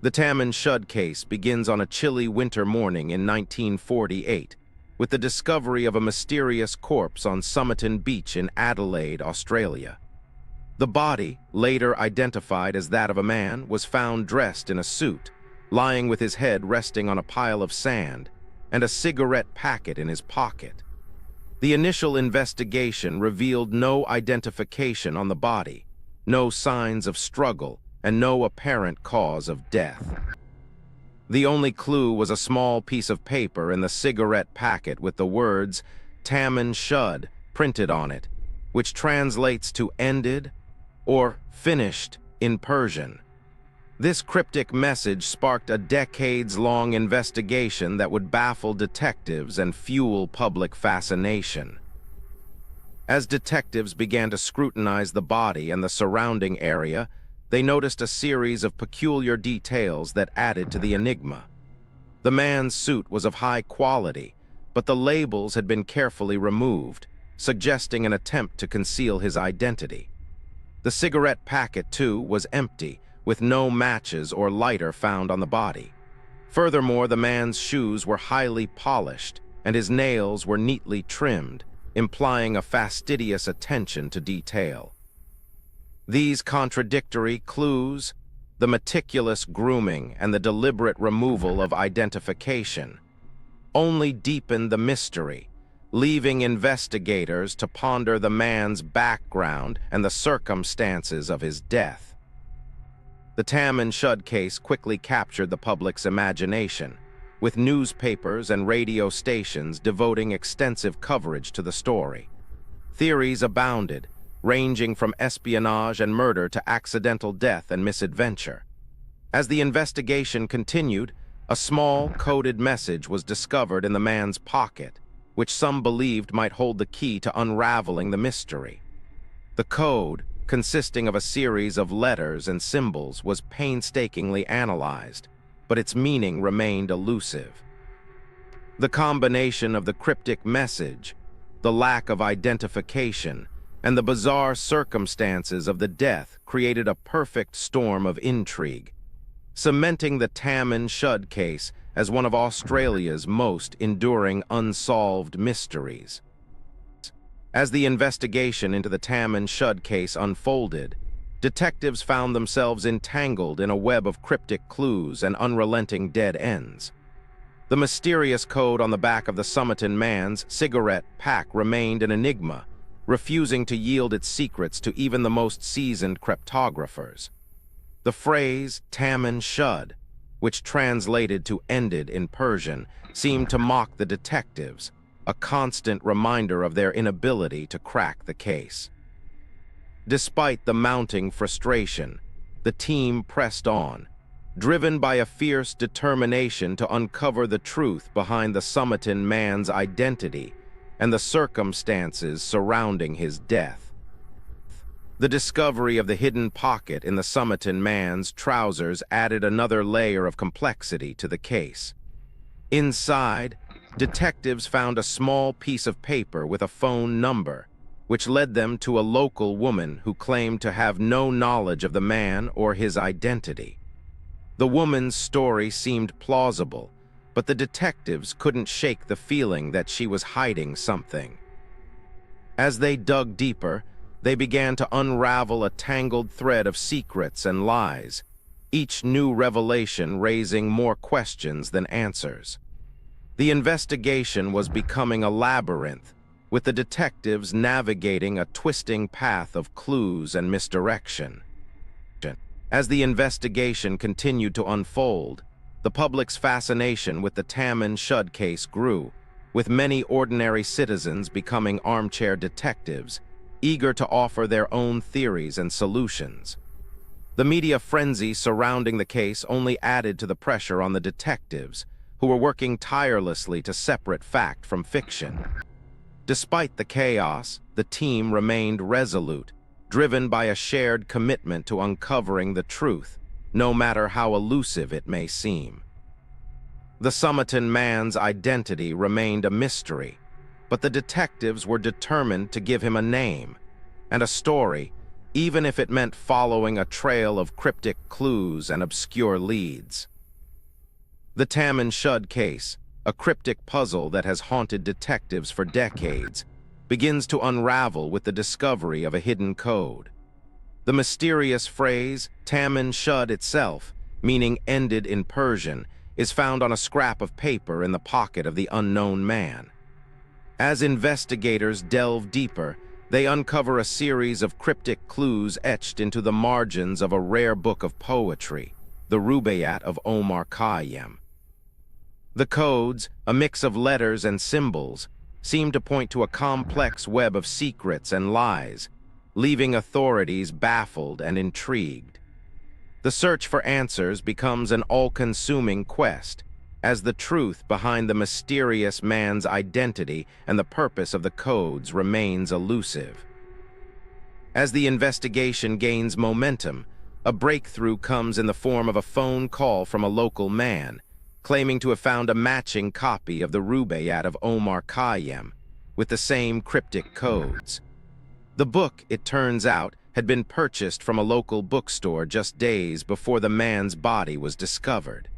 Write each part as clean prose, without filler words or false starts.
The Taman Shud case begins on a chilly winter morning in 1948 with the discovery of a mysterious corpse on Somerton Beach in Adelaide, Australia. The body, later identified as that of a man, was found dressed in a suit, lying with his head resting on a pile of sand and a cigarette packet in his pocket. The initial investigation revealed no identification on the body, no signs of struggle, and no apparent cause of death. The only clue was a small piece of paper in the cigarette packet with the words Taman Shud printed on it, which translates to ended or finished in Persian. This cryptic message sparked a decades-long investigation that would baffle detectives and fuel public fascination. As detectives began to scrutinize the body and the surrounding area, they noticed a series of peculiar details that added to the enigma. The man's suit was of high quality, but the labels had been carefully removed, suggesting an attempt to conceal his identity. The cigarette packet, too, was empty, with no matches or lighter found on the body. Furthermore, the man's shoes were highly polished, and his nails were neatly trimmed, implying a fastidious attention to detail. These contradictory clues, the meticulous grooming and the deliberate removal of identification, only deepened the mystery, leaving investigators to ponder the man's background and the circumstances of his death. The Taman Shud case quickly captured the public's imagination, with newspapers and radio stations devoting extensive coverage to the story. Theories abounded, ranging from espionage and murder to accidental death and misadventure. As the investigation continued, a small, coded message was discovered in the man's pocket, which some believed might hold the key to unraveling the mystery. The code, consisting of a series of letters and symbols, was painstakingly analyzed, but its meaning remained elusive. The combination of the cryptic message, the lack of identification, and the bizarre circumstances of the death created a perfect storm of intrigue, cementing the Taman Shud case as one of Australia's most enduring unsolved mysteries. As the investigation into the Taman Shud case unfolded, detectives found themselves entangled in a web of cryptic clues and unrelenting dead ends. The mysterious code on the back of the Somerton man's cigarette pack remained an enigma, refusing to yield its secrets to even the most seasoned cryptographers. The phrase Taman Shud, which translated to ended in Persian, seemed to mock the detectives, a constant reminder of their inability to crack the case. Despite the mounting frustration, the team pressed on, driven by a fierce determination to uncover the truth behind the Somerton man's identity and the circumstances surrounding his death. The discovery of the hidden pocket in the Somerton man's trousers added another layer of complexity to the case. Inside, detectives found a small piece of paper with a phone number, which led them to a local woman who claimed to have no knowledge of the man or his identity. The woman's story seemed plausible, but the detectives couldn't shake the feeling that she was hiding something. As they dug deeper, they began to unravel a tangled thread of secrets and lies, each new revelation raising more questions than answers. The investigation was becoming a labyrinth, with the detectives navigating a twisting path of clues and misdirection. As the investigation continued to unfold, the public's fascination with the Taman Shud case grew, with many ordinary citizens becoming armchair detectives, eager to offer their own theories and solutions. The media frenzy surrounding the case only added to the pressure on the detectives, who were working tirelessly to separate fact from fiction. Despite the chaos, the team remained resolute, driven by a shared commitment to uncovering the truth, no matter how elusive it may seem. The Somerton man's identity remained a mystery, but the detectives were determined to give him a name and a story even if it meant following a trail of cryptic clues and obscure leads. The Taman Shud case, a cryptic puzzle that has haunted detectives for decades, begins to unravel with the discovery of a hidden code. The mysterious phrase, Taman Shud itself, meaning ended in Persian, is found on a scrap of paper in the pocket of the unknown man. As investigators delve deeper, they uncover a series of cryptic clues etched into the margins of a rare book of poetry, the Rubaiyat of Omar Khayyam. The codes, a mix of letters and symbols, seem to point to a complex web of secrets and lies, leaving authorities baffled and intrigued. The search for answers becomes an all-consuming quest, as the truth behind the mysterious man's identity and the purpose of the codes remains elusive. As the investigation gains momentum, a breakthrough comes in the form of a phone call from a local man, claiming to have found a matching copy of the Rubaiyat of Omar Khayyam, with the same cryptic codes. The book, it turns out, had been purchased from a local bookstore just days before the man's body was discovered.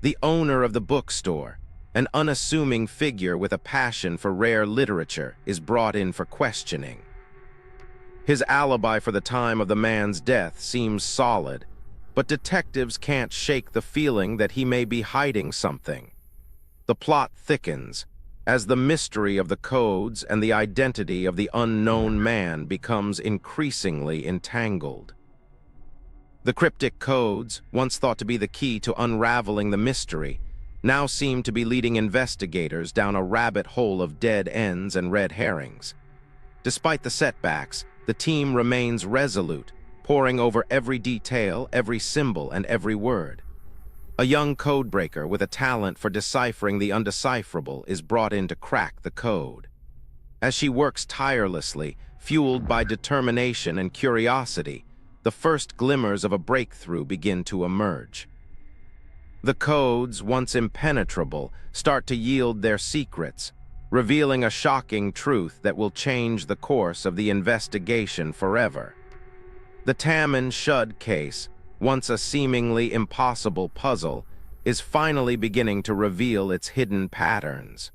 The owner of the bookstore, an unassuming figure with a passion for rare literature, is brought in for questioning. His alibi for the time of the man's death seems solid, but detectives can't shake the feeling that he may be hiding something. The plot thickens, as the mystery of the codes and the identity of the unknown man becomes increasingly entangled. The cryptic codes, once thought to be the key to unraveling the mystery, now seem to be leading investigators down a rabbit hole of dead ends and red herrings. Despite the setbacks, the team remains resolute, poring over every detail, every symbol, and every word. A young codebreaker with a talent for deciphering the undecipherable is brought in to crack the code. As she works tirelessly, fueled by determination and curiosity, the first glimmers of a breakthrough begin to emerge. The codes, once impenetrable, start to yield their secrets, revealing a shocking truth that will change the course of the investigation forever. The Taman Shud case, once a seemingly impossible puzzle, is finally beginning to reveal its hidden patterns.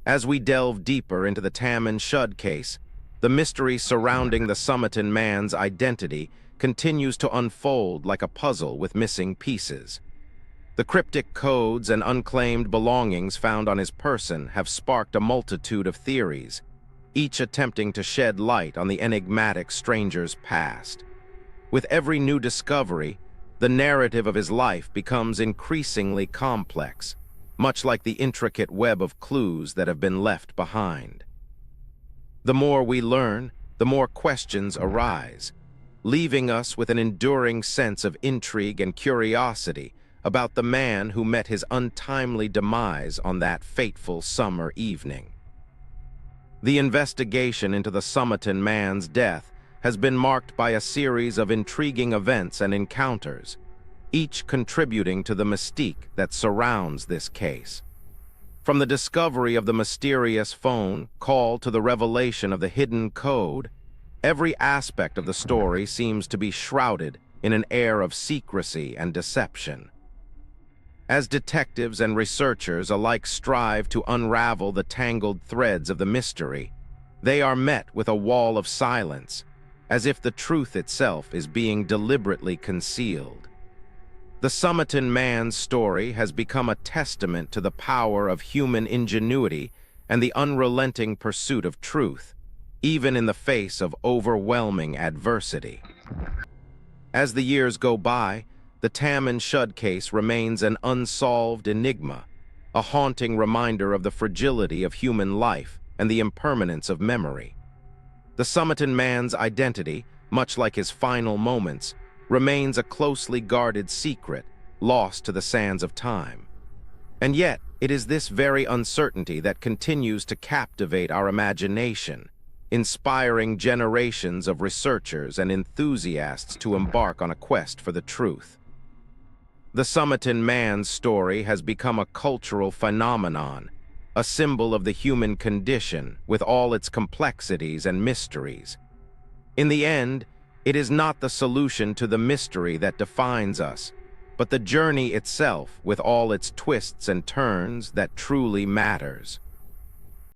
As we delve deeper into the Taman Shud case, the mystery surrounding the Somerton man's identity continues to unfold like a puzzle with missing pieces. The cryptic codes and unclaimed belongings found on his person have sparked a multitude of theories, each attempting to shed light on the enigmatic stranger's past. With every new discovery, the narrative of his life becomes increasingly complex, much like the intricate web of clues that have been left behind. The more we learn, the more questions arise, leaving us with an enduring sense of intrigue and curiosity about the man who met his untimely demise on that fateful summer evening. The investigation into the Somerton man's death has been marked by a series of intriguing events and encounters, each contributing to the mystique that surrounds this case. From the discovery of the mysterious phone call to the revelation of the hidden code, every aspect of the story seems to be shrouded in an air of secrecy and deception. As detectives and researchers alike strive to unravel the tangled threads of the mystery, they are met with a wall of silence, as if the truth itself is being deliberately concealed. The Somerton man's story has become a testament to the power of human ingenuity and the unrelenting pursuit of truth, even in the face of overwhelming adversity. As the years go by, the Taman Shud case remains an unsolved enigma, a haunting reminder of the fragility of human life and the impermanence of memory. The Somerton man's identity, much like his final moments, remains a closely guarded secret, lost to the sands of time. And yet, it is this very uncertainty that continues to captivate our imagination, inspiring generations of researchers and enthusiasts to embark on a quest for the truth. The Somerton man's story has become a cultural phenomenon, a symbol of the human condition with all its complexities and mysteries. In the end, it is not the solution to the mystery that defines us, but the journey itself, with all its twists and turns, that truly matters.